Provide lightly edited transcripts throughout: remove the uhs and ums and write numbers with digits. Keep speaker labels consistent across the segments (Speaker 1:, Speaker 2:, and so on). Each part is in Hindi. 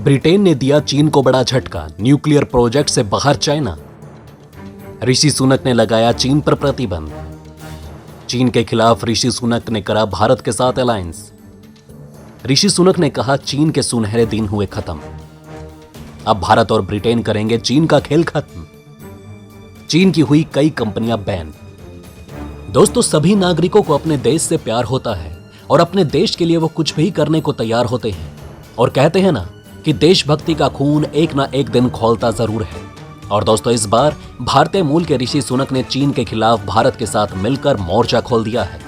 Speaker 1: ब्रिटेन ने दिया चीन को बड़ा झटका, न्यूक्लियर प्रोजेक्ट से बाहर चाइना। ऋषि सुनक ने लगाया चीन पर प्रतिबंध। चीन के खिलाफ ऋषि सुनक ने करा भारत के साथ अलायंस। ऋषि सुनक ने कहा चीन के सुनहरे दिन हुए खत्म, अब भारत और ब्रिटेन करेंगे चीन का खेल खत्म। चीन की हुई कई कंपनियां बैन। दोस्तों, सभी नागरिकों को अपने देश से प्यार होता है और अपने देश के लिए वो कुछ भी करने को तैयार होते हैं, और कहते हैं ना कि देशभक्ति का खून एक ना एक दिन खौलता जरूर है। और दोस्तों, इस बार भारतीय मूल के ऋषि सुनक ने चीन के खिलाफ भारत के साथ मिलकर मोर्चा खोल दिया है।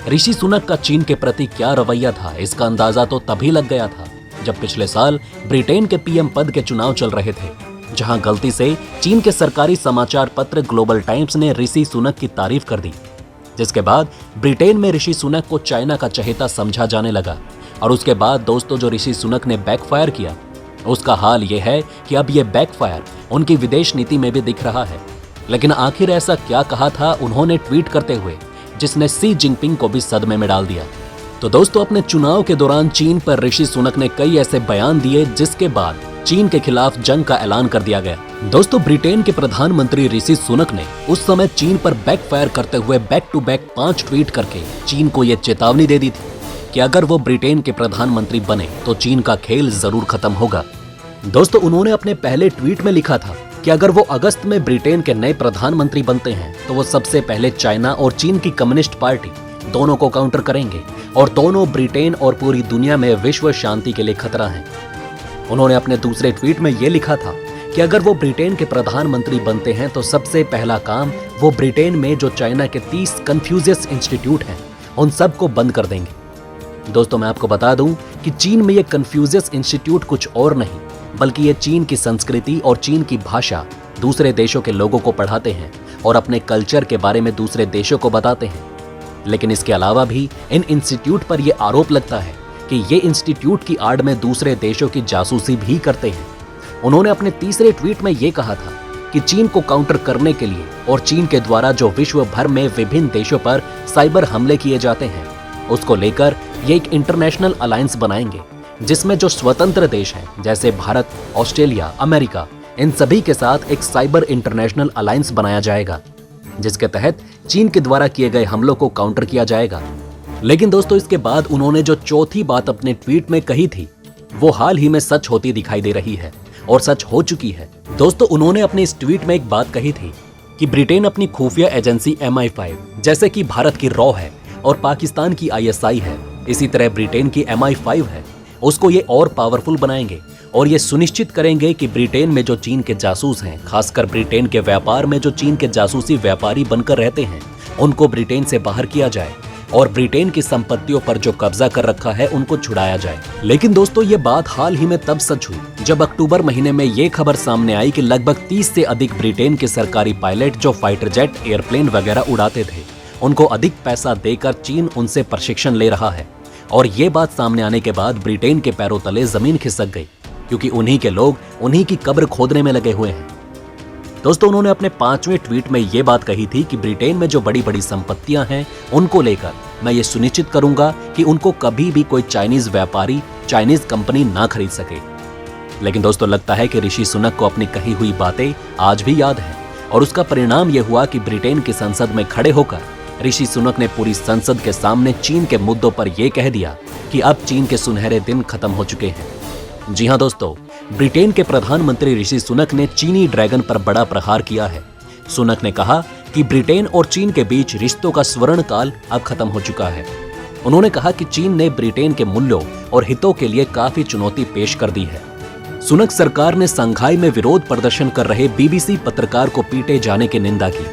Speaker 1: ऋषि सुनक का चीन के प्रति क्या रवैया था, इसका अंदाजा तो तभी लग गया था जब पिछले साल ब्रिटेन के पीएम पद के चुनाव चल रहे थे, जहां गलती से चीन के सरकारी समाचार पत्र ग्लोबल टाइम्स ने ऋषि सुनक की तारीफ कर दी, जिसके बाद ब्रिटेन में ऋषि सुनक को चाइना का चहेता समझा जाने लगा। और उसके बाद दोस्तों, जो ऋषि सुनक ने बैकफायर किया, उसका हाल यह है कि अब यह बैकफायर उनकी विदेश नीति में भी दिख रहा है। लेकिन आखिर ऐसा क्या कहा था उन्होंने ट्वीट करते हुए, जिसने शी जिनपिंग को भी सदमे में डाल दिया? तो दोस्तों, अपने चुनाव के दौरान चीन पर ऋषि सुनक ने कई ऐसे बयान दिए जिसके बाद चीन के खिलाफ जंग का ऐलान कर दिया गया। दोस्तों, ब्रिटेन के प्रधानमंत्री ऋषि सुनक ने उस समय चीन पर बैकफायर करते हुए बैक टू बैक 5 ट्वीट करके चीन को यह चेतावनी दे दी थी कि अगर वो ब्रिटेन के प्रधानमंत्री बने तो चीन का खेल जरूर खत्म होगा। दोस्तों, उन्होंने अपने पहले ट्वीट में लिखा था कि अगर वो अगस्त में ब्रिटेन के नए प्रधानमंत्री बनते हैं तो वो सबसे पहले चाइना और चीन की कम्युनिस्ट पार्टी दोनों को काउंटर करेंगे, और दोनों ब्रिटेन और पूरी दुनिया में विश्व शांति के लिए खतरा हैं। उन्होंने अपने दूसरे ट्वीट में यह लिखा था कि अगर वो ब्रिटेन के प्रधानमंत्री बनते हैं तो सबसे पहला काम वो ब्रिटेन में जो चाइना के 30 कन्फ्यूशियस इंस्टीट्यूट हैं उन सबको बंद कर देंगे। दोस्तों, मैं आपको बता दूं कि चीन में ये कन्फ्यूशियस इंस्टीट्यूट कुछ और नहीं बल्कि ये चीन की संस्कृति और चीन की भाषा दूसरे देशों के लोगों को पढ़ाते हैं और अपने कल्चर के बारे में दूसरे देशों को बताते हैं। लेकिन इसके अलावा भी इन इंस्टीट्यूट पर यह आरोप लगता है कि ये इंस्टीट्यूट की आड़ में दूसरे देशों की जासूसी भी करते हैं। उन्होंने अपने तीसरे ट्वीट में यह कहा था कि चीन को काउंटर करने के लिए और चीन के द्वारा जो विश्व भर में विभिन्न देशों पर साइबर हमले किए जाते हैं, उसको लेकर ये एक इंटरनेशनल अलायंस बनाएंगे जिसमें जो स्वतंत्र देश हैं जैसे भारत, ऑस्ट्रेलिया, अमेरिका, इन सभी के साथ एक साइबर इंटरनेशनल अलायंस बनाया जाएगा जिसके तहत चीन के द्वारा किए गए हमलों को काउंटर किया जाएगा। लेकिन दोस्तों, इसके बाद उन्होंने जो चौथी बात अपने ट्वीट में कही थी वो हाल ही में सच होती दिखाई दे रही है और सच हो चुकी है। दोस्तों, उन्होंने अपने इस ट्वीट में एक बात कही थी कि ब्रिटेन अपनी खुफिया एजेंसी MI5 जैसे कि भारत की रॉ है और पाकिस्तान की ISI है, इसी तरह ब्रिटेन की MI5 है, उसको ये और पावरफुल बनाएंगे और ये सुनिश्चित करेंगे कि ब्रिटेन में जो चीन के जासूस हैं, खासकर ब्रिटेन के व्यापार में जो चीन के जासूसी व्यापारी बनकर रहते हैं, उनको ब्रिटेन से बाहर किया जाए और ब्रिटेन की संपत्तियों पर जो कब्जा कर रखा है उनको छुड़ाया जाए। लेकिन दोस्तों, ये बात हाल ही में तब सच हुई जब अक्टूबर महीने में ये खबर सामने आई कि लगभग 30 से अधिक ब्रिटेन के सरकारी पायलट जो फाइटर जेट, एयरप्लेन वगैरह उड़ाते थे, उनको अधिक पैसा देकर चीन उनसे प्रशिक्षण ले रहा है। और ये बात सामने आने के बाद ब्रिटेन के पैरों तले जमीन खिसक गई, क्योंकि उन्हीं के लोग उन्हीं की कब्र खोदने में लगे हुए हैं। दोस्तों, उन्होंने अपने 5वें ट्वीट में ये बात कही थी कि ब्रिटेन में जो बड़ी बड़ी संपत्तियां हैं उनको लेकर मैं ये सुनिश्चित करूंगा कि उनको कभी भी कोई चाइनीज व्यापारी, चाइनीज कंपनी ना खरीद सके। लेकिन दोस्तों, लगता है कि ऋषि सुनक को अपनी कही हुई बातें आज भी याद है, और उसका परिणाम यह हुआ कि ब्रिटेन की संसद में खड़े होकर ऋषि सुनक ने पूरी संसद के सामने चीन के मुद्दों पर यह कह दिया कि अब चीन के सुनहरे दिन खत्म हो चुके हैं। जी हां दोस्तों, ब्रिटेन के प्रधानमंत्री ऋषि सुनक ने चीनी ड्रैगन पर बड़ा प्रहार किया है। सुनक ने कहा कि ब्रिटेन और चीन के बीच रिश्तों का स्वर्ण काल अब खत्म हो चुका है। उन्होंने कहा कि चीन ने ब्रिटेन के मूल्यों और हितों के लिए काफी चुनौती पेश कर दी है। सुनक सरकार ने संघाई में विरोध प्रदर्शन कर रहे BBC पत्रकार को पीटे जाने की निंदा की।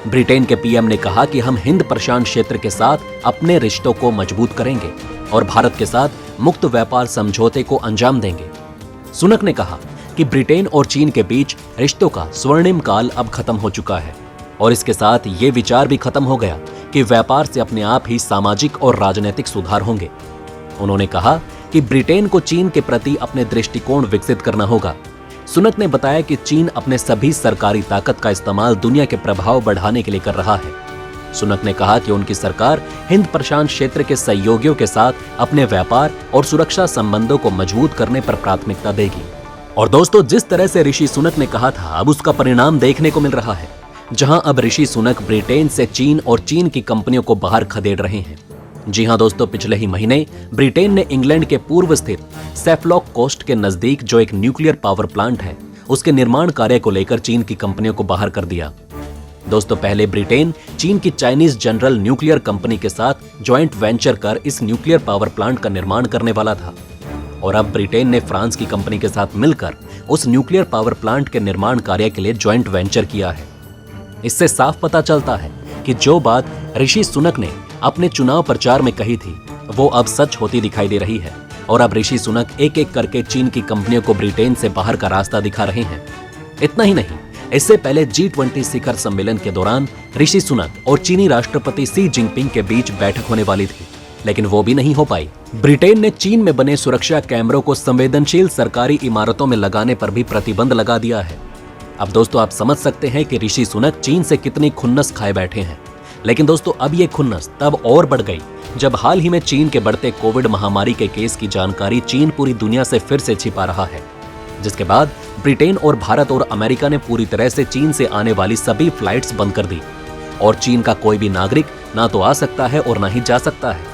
Speaker 1: ब्रिटेन के PM ने कहा कि हम हिंद प्रशांत क्षेत्र के साथ अपने रिश्तों को मजबूत करेंगे और भारत के साथ मुक्त व्यापार समझौते को अंजाम देंगे। सुनक ने कहा कि ब्रिटेन और चीन के बीच रिश्तों का स्वर्णिम काल अब खत्म हो चुका है और इसके साथ ये विचार भी खत्म हो गया कि व्यापार से अपने आप ही सामाजिक और राजनीतिक सुधार होंगे। उन्होंने कहा कि ब्रिटेन को चीन के प्रति अपने दृष्टिकोण विकसित करना होगा। सुनक ने बताया कि चीन अपने सभी सरकारी ताकत का इस्तेमाल दुनिया के प्रभाव बढ़ाने के लिए कर रहा है। सुनक ने कहा कि उनकी सरकार हिंद प्रशांत क्षेत्र के सहयोगियों के साथ अपने व्यापार और सुरक्षा संबंधों को मजबूत करने पर प्राथमिकता देगी। और दोस्तों, जिस तरह से ऋषि सुनक ने कहा था, अब उसका परिणाम देखने को मिल रहा है, जहां अब ऋषि सुनक ब्रिटेन से चीन और चीन की कंपनियों को बाहर खदेड़ रहे हैं। जी हां दोस्तों, पिछले ही महीने ब्रिटेन ने इंग्लैंड के पूर्व स्थित सेफ्लॉक कोस्ट के नजदीक जो एक न्यूक्लियर पावर प्लांट है, उसके निर्माण कार्य को लेकर चीन की कंपनियों को बाहर कर दिया। दोस्तों, पहले ब्रिटेन चीन की चाइनीज जनरल न्यूक्लियर कंपनी के साथ ज्वाइंट वेंचर कर इस न्यूक्लियर पावर प्लांट का निर्माण करने वाला था, और अब ब्रिटेन ने फ्रांस की कंपनी के साथ मिलकर उस न्यूक्लियर पावर प्लांट के निर्माण कार्य के लिए ज्वाइंट वेंचर किया है। इससे साफ पता चलता है कि जो बात ऋषि सुनक ने अपने चुनाव प्रचार में कही थी, वो अब सच होती दिखाई दे रही है, और अब ऋषि सुनक एक एक करके चीन की कंपनियों को ब्रिटेन से बाहर का रास्ता दिखा रहे हैं। इतना ही नहीं, इससे पहले G20 शिखर सम्मेलन के दौरान ऋषि सुनक और चीनी राष्ट्रपति शी जिनपिंग के बीच बैठक होने वाली थी, लेकिन वो भी नहीं हो पाई। ब्रिटेन ने चीन में बने सुरक्षा कैमरों को संवेदनशील सरकारी इमारतों में लगाने पर भी प्रतिबंध लगा दिया है। अब दोस्तों, आप समझ सकते हैं कि ऋषि सुनक चीन से कितनी खुन्नस खाए बैठे हैं। लेकिन दोस्तों, अब ये खुन्नस तब और बढ़ गई जब हाल ही में चीन के बढ़ते कोविड महामारी के केस की जानकारी चीन पूरी दुनिया से फिर से छिपा रहा है, जिसके बाद ब्रिटेन और भारत और अमेरिका ने पूरी तरह से चीन से आने वाली सभी फ्लाइट्स बंद कर दी, और चीन का कोई भी नागरिक ना तो आ सकता है और ना ही जा सकता है।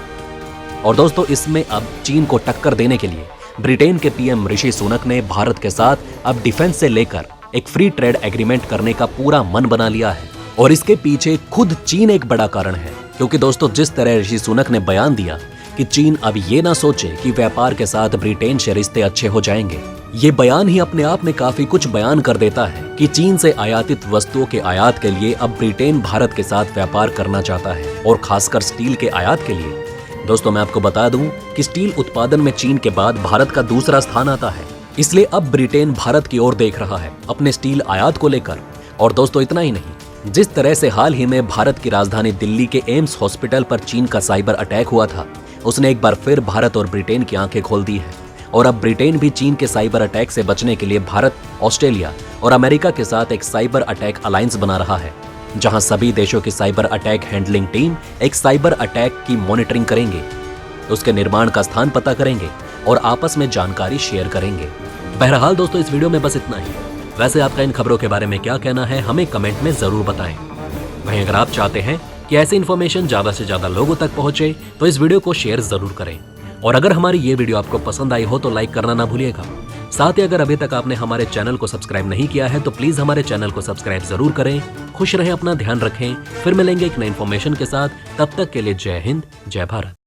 Speaker 1: और दोस्तों, इसमें अब चीन को टक्कर देने के लिए ब्रिटेन के पीएम ऋषि सुनक ने भारत के साथ अब डिफेंस से लेकर एक फ्री ट्रेड एग्रीमेंट करने का पूरा मन बना लिया है। और इसके पीछे खुद चीन एक बड़ा कारण है, क्योंकि दोस्तों, जिस तरह ऋषि सुनक ने बयान दिया कि चीन अब ये ना सोचे कि व्यापार के साथ ब्रिटेन से रिश्ते अच्छे हो जाएंगे, ये बयान ही अपने आप में काफी कुछ बयान कर देता है कि चीन से आयातित वस्तुओं के आयात के लिए अब ब्रिटेन भारत के साथ व्यापार करना चाहता है, और खासकर स्टील के आयात के लिए। दोस्तों, मैं आपको बता दूं कि स्टील उत्पादन में चीन के बाद भारत का दूसरा स्थान आता है, इसलिए अब ब्रिटेन भारत की ओर देख रहा है अपने स्टील आयात को लेकर। और दोस्तों, इतना ही नहीं, जिस तरह से हाल ही में भारत की राजधानी दिल्ली के एम्स हॉस्पिटल पर चीन का साइबर अटैक हुआ था, उसने एक बार फिर भारत और ब्रिटेन की आंखें खोल दी है। और अब ब्रिटेन भी चीन के साइबर अटैक से बचने के लिए भारत, ऑस्ट्रेलिया और अमेरिका के साथ एक साइबर अटैक अलायंस बना रहा है, जहां सभी देशों की साइबर अटैक हैंडलिंग टीम एक साइबर अटैक की मॉनिटरिंग करेंगे, उसके निर्माण का स्थान पता करेंगे और आपस में जानकारी शेयर करेंगे। बहरहाल दोस्तों, इस वीडियो में बस इतना ही। वैसे आपका इन खबरों के बारे में क्या कहना है, हमें कमेंट में जरूर बताएं। वहीं अगर आप चाहते हैं कि ऐसी इन्फॉर्मेशन ज्यादा से ज्यादा लोगों तक पहुंचे, तो इस वीडियो को शेयर जरूर करें। और अगर हमारी ये वीडियो आपको पसंद आई हो तो लाइक करना ना भूलिएगा। साथ ही अगर अभी तक आपने हमारे चैनल को सब्सक्राइब नहीं किया है तो प्लीज हमारे चैनल को सब्सक्राइब जरूर करें। खुश रहें, अपना ध्यान रखें। फिर मिलेंगे एक नई इन्फॉर्मेशन के साथ। तब तक के लिए जय हिंद, जय भारत।